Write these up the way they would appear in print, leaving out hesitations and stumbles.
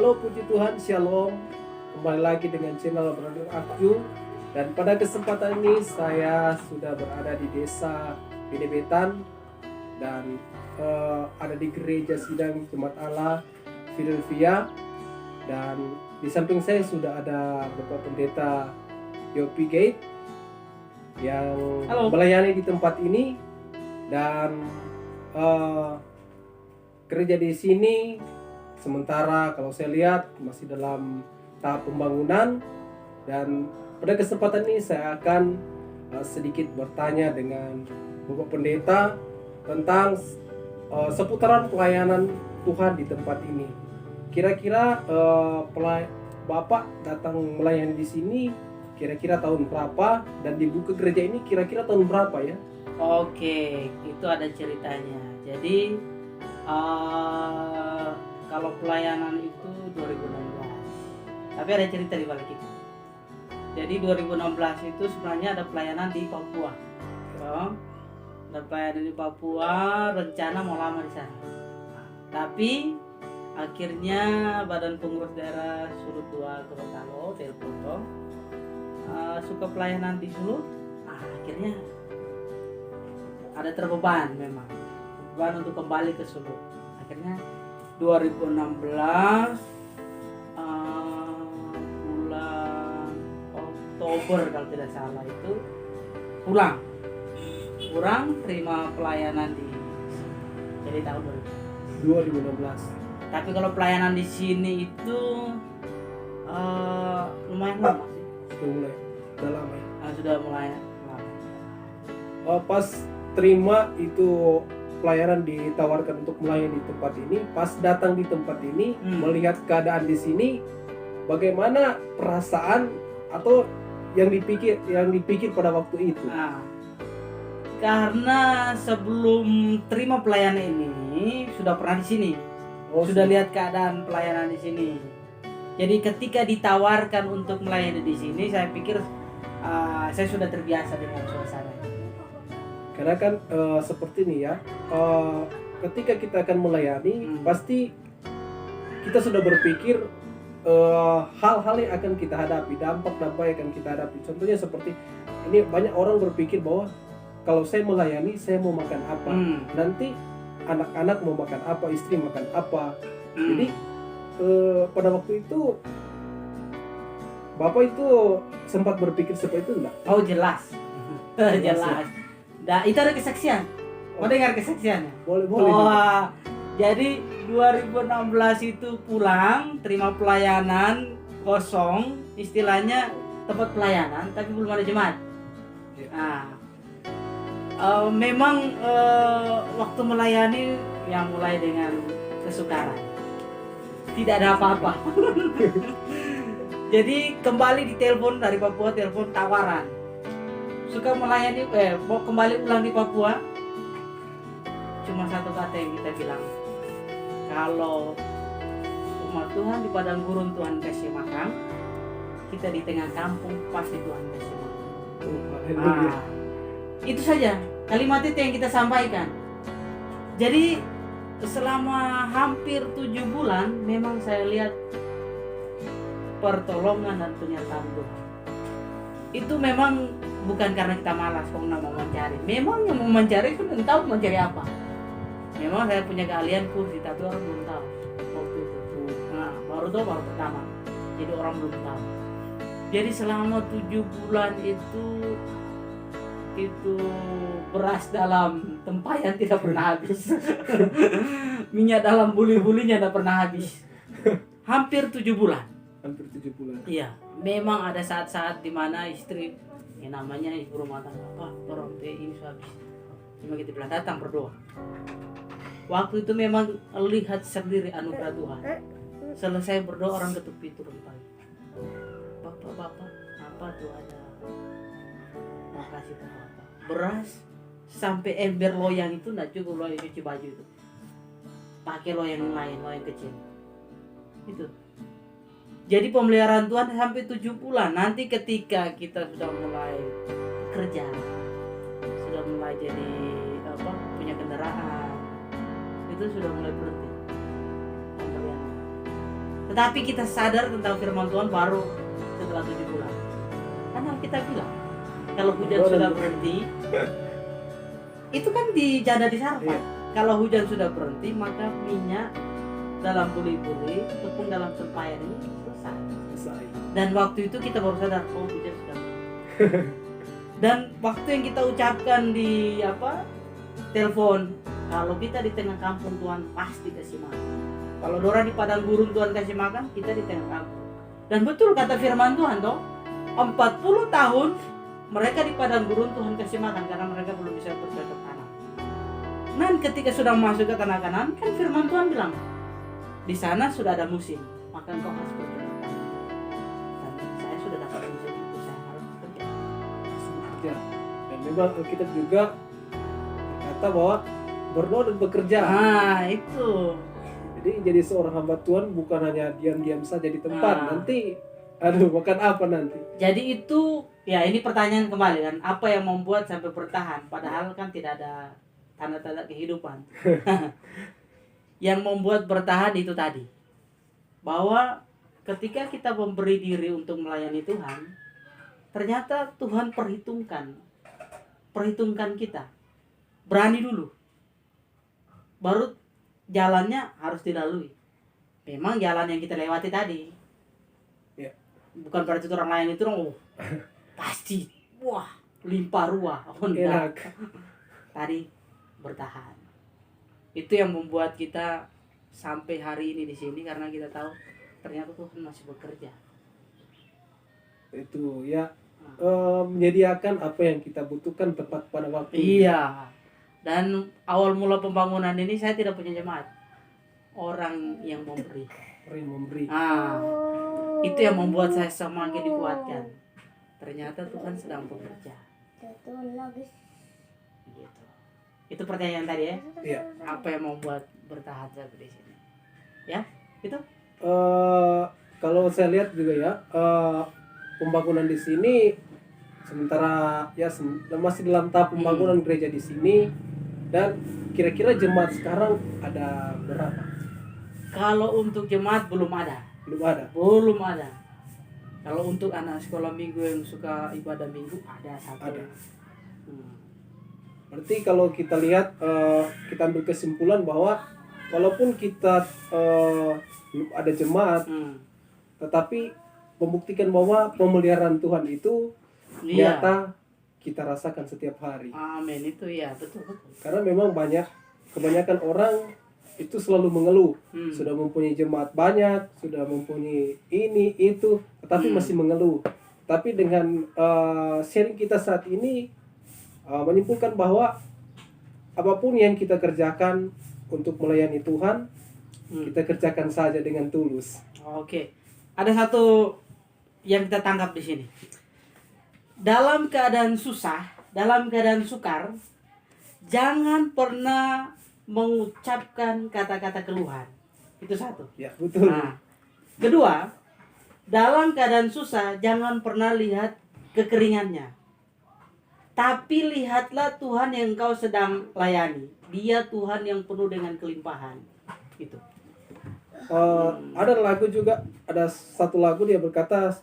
Halo puji Tuhan, Shalom. Kembali lagi dengan channel Brother Akju. Dan pada kesempatan ini saya sudah berada di desa Binebetan dan ada di gereja sidang Jemaat Allah Philadelphia. Dan di samping saya sudah ada Bapak Pendeta Yopi Gate yang melayani di tempat ini. Dan gereja di sini sementara kalau saya lihat masih dalam tahap pembangunan, dan pada kesempatan ini saya akan sedikit bertanya dengan Bapak Pendeta tentang seputaran pelayanan Tuhan di tempat ini. Kira-kira Bapak datang melayani di sini kira-kira tahun berapa, dan dibuka gereja ini kira-kira tahun berapa ya? Oke, itu ada ceritanya. Jadi kalau pelayanan itu 2016, tapi ada cerita di balik itu. Jadi 2016 itu sebenarnya ada pelayanan di Papua, ada pelayanan di Papua, rencana mau lama di sana. Tapi akhirnya Badan Pengurus Daerah Sulut 2 Gorontalo telepon suka pelayanan di Sulut. Akhirnya ada terbeban, memang beban untuk kembali ke Sulut. Akhirnya 2016 bulan Oktober kalau tidak salah itu pulang terima pelayanan di, jadi tahun 2016. Tapi kalau pelayanan di sini itu lumayan lama sih. Sudah mulai lama ya? Sudah mulai lama. Pas terima itu pelayanan ditawarkan untuk melayani di tempat ini, pas datang di tempat ini melihat keadaan di sini, bagaimana perasaan atau yang dipikir pada waktu itu? Karena sebelum terima pelayanan ini sudah pernah di sini, sudah lihat keadaan pelayanan di sini. Jadi ketika ditawarkan untuk melayani di sini, saya pikir saya sudah terbiasa dengan suasana. Karena kan seperti ini ya, ketika kita akan melayani, pasti kita sudah berpikir hal-hal yang akan kita hadapi, dampak-dampak yang akan kita hadapi. Contohnya seperti ini, banyak orang berpikir bahwa kalau saya melayani, saya mau makan apa, nanti anak-anak mau makan apa, istri makan apa. Jadi pada waktu itu Bapak itu sempat berpikir seperti itu enggak? Oh jelas. Jelas. Nah, itu ada kesaksian. Mau dengar kesaksiannya? Boleh. Jadi 2016 itu pulang, terima pelayanan kosong, istilahnya tempat pelayanan, tapi belum ada jemaat. Memang waktu melayani yang mulai dengan kesukaran, tidak ada apa-apa. Jadi kembali ditelepon dari Papua, telepon tawaran. Suka melayani, mau kembali ulang di Papua. Cuma satu kata yang kita bilang, kalau umat Tuhan di padang gurun Tuhan kasih makan, kita di tengah kampung pasti Tuhan kasih makan. Itu saja kalimat itu yang kita sampaikan. Jadi selama hampir 7 bulan memang saya lihat pertolongan dan penyertaan Tuhan. Itu memang bukan karena kita malas kok mau mencari. Memang yang mau mencari itu belum tahu mencari apa. Memang saya punya keahlian kursi, tapi orang belum tahu waktu itu. Baru pertama. Jadi orang belum tahu. Jadi selama 7 bulan itu beras dalam tempayan tidak pernah habis. Minyak dalam buli-bulinya tidak pernah habis. Hampir 7 bulan. Iya, memang ada saat-saat di mana istri, yang namanya ibu rumah tangga, orang ini habis. Cuma kita bilang datang berdoa. Waktu itu memang lihat sendiri anugerah Tuhan. Selesai berdoa orang ketuk pintu pagi. Bapak, apa tuh ada? Makasih Bapak. Beras sampai ember loyang itu nggak cukup, loyang cuci baju itu. Pakai loyang lain, loyang kecil. Itu. Jadi pemeliharaan Tuhan sampai 7 bulan. Nanti ketika kita sudah mulai kerja, sudah mulai jadi punya kendaraan, itu sudah mulai berhenti. Tetapi kita sadar tentang firman Tuhan baru setelah 7 bulan. Karena kita bilang kalau hujan sudah berhenti, itu kan dijada di Sarfat. Iya. Kalau hujan sudah berhenti, maka minyak dalam buli-buli ataupun dalam tempayan ini selesai. Dan waktu itu kita baru sadar, oh hujan sudah berhenti. Dan waktu yang kita ucapkan di telepon, kalau kita di tengah kampung Tuhan pasti kasih makan. Kalau Dora di padang gurun Tuhan kasih makan, kita di tengah kampung. Dan betul kata firman Tuhan toh, 40 tahun mereka di padang gurun Tuhan kasih makan karena mereka belum bisa bercocok tanam. Dan ketika sudah masuk ke tanah Kanaan, kan firman Tuhan bilang, di sana sudah ada musim, maka engkau harus bercocok tanam. Dan saya sudah dapat musim itu, saya harus bekerja. Dan memang Alkitab juga kata bahwa berdoa dan bekerja. Itu. Jadi seorang hamba Tuhan bukan hanya diam-diam saja di tempat. Nanti makan apa nanti? Jadi itu ya, ini pertanyaan kembali kan, apa yang membuat sampai bertahan padahal kan tidak ada tanda-tanda kehidupan. Yang membuat bertahan itu tadi, bahwa ketika kita memberi diri untuk melayani Tuhan, ternyata Tuhan perhitungkan kita. Berani dulu, baru jalannya harus dilalui. Memang jalan yang kita lewati tadi, ya, bukan berarti orang lain itu pasti limpah ruah. Enak. Tadi bertahan. Itu yang membuat kita sampai hari ini di sini, karena kita tahu ternyata Tuhan masih bekerja. Itu ya, menyediakan apa yang kita butuhkan tepat pada waktu. Iya. Dan awal mula pembangunan ini saya tidak punya jemaat, orang yang memberi. Itu yang membuat saya semakin dikuatkan. Ternyata Tuhan sedang bekerja. Gitu. Itu pertanyaan tadi ya. Iya. Apa yang membuat bertahan sampai di sini? Ya, itu. Kalau saya lihat juga ya, pembangunan di sini sementara ya masih dalam tahap pembangunan gereja di sini. Dan kira-kira jemaat sekarang ada berapa? Kalau untuk jemaat belum ada. Belum ada. Kalau untuk anak sekolah minggu yang suka ibadah minggu ada satu. Ada. Berarti kalau kita lihat, kita ambil kesimpulan bahwa walaupun kita belum ada jemaat, tetapi membuktikan bahwa pemeliharaan Tuhan itu nyata kita rasakan setiap hari. Amin, itu ya, betul. Karena memang kebanyakan orang itu selalu mengeluh, sudah mempunyai jemaat banyak, sudah mempunyai ini itu, tetapi masih mengeluh. Tapi dengan sharing kita saat ini menyimpulkan bahwa apapun yang kita kerjakan untuk melayani Tuhan, kita kerjakan saja dengan tulus. Oke. Ada satu yang kita tangkap di sini. Dalam keadaan susah, dalam keadaan sukar, jangan pernah mengucapkan kata-kata keluhan. Itu satu. Ya, betul. Kedua, dalam keadaan susah, jangan pernah lihat kekeringannya. Tapi lihatlah Tuhan yang kau sedang layani. Dia Tuhan yang penuh dengan kelimpahan. Itu. Ada lagu juga, ada satu lagu dia berkata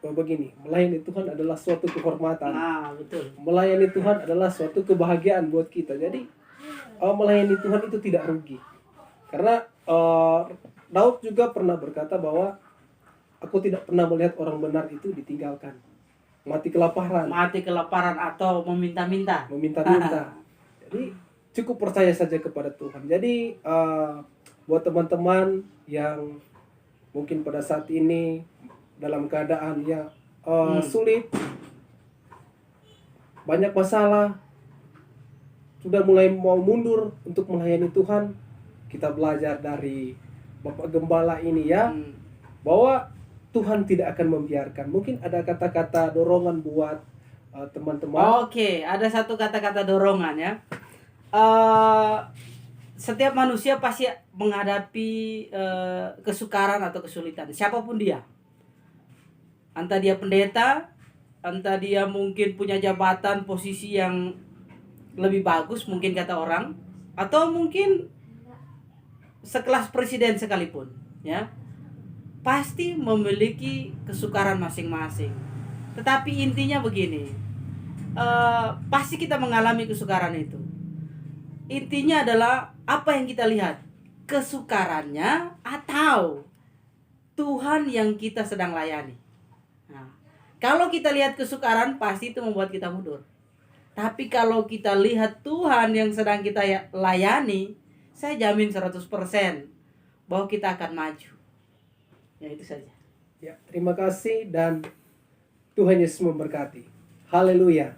begini, melayani Tuhan adalah suatu kehormatan. Betul. Melayani Tuhan adalah suatu kebahagiaan buat kita. Jadi melayani Tuhan itu tidak rugi. Karena Daud juga pernah berkata bahwa aku tidak pernah melihat orang benar itu ditinggalkan, mati kelaparan atau meminta-minta. Jadi cukup percaya saja kepada Tuhan. Jadi buat teman-teman yang mungkin pada saat ini dalam keadaan yang sulit, banyak masalah, sudah mulai mau mundur untuk melayani Tuhan, kita belajar dari Bapak Gembala ini ya, bahwa Tuhan tidak akan membiarkan. Mungkin ada kata-kata dorongan buat teman-teman. Oke, ada satu kata-kata dorongan ya. Setiap manusia pasti menghadapi kesukaran atau kesulitan, siapapun dia. Entah dia pendeta, entah dia mungkin punya jabatan, posisi yang lebih bagus mungkin kata orang, atau mungkin sekelas presiden sekalipun, ya. pasti memiliki kesukaran masing-masing. Tetapi intinya begini, pasti kita mengalami kesukaran itu. Intinya adalah apa yang kita lihat, kesukarannya atau Tuhan yang kita sedang layani. Nah, kalau kita lihat kesukaran, pasti itu membuat kita mundur. Tapi kalau kita lihat Tuhan yang sedang kita layani, saya jamin 100% bahwa kita akan maju. Ya, itu saja. Ya, terima kasih dan Tuhan Yesus memberkati. Haleluya.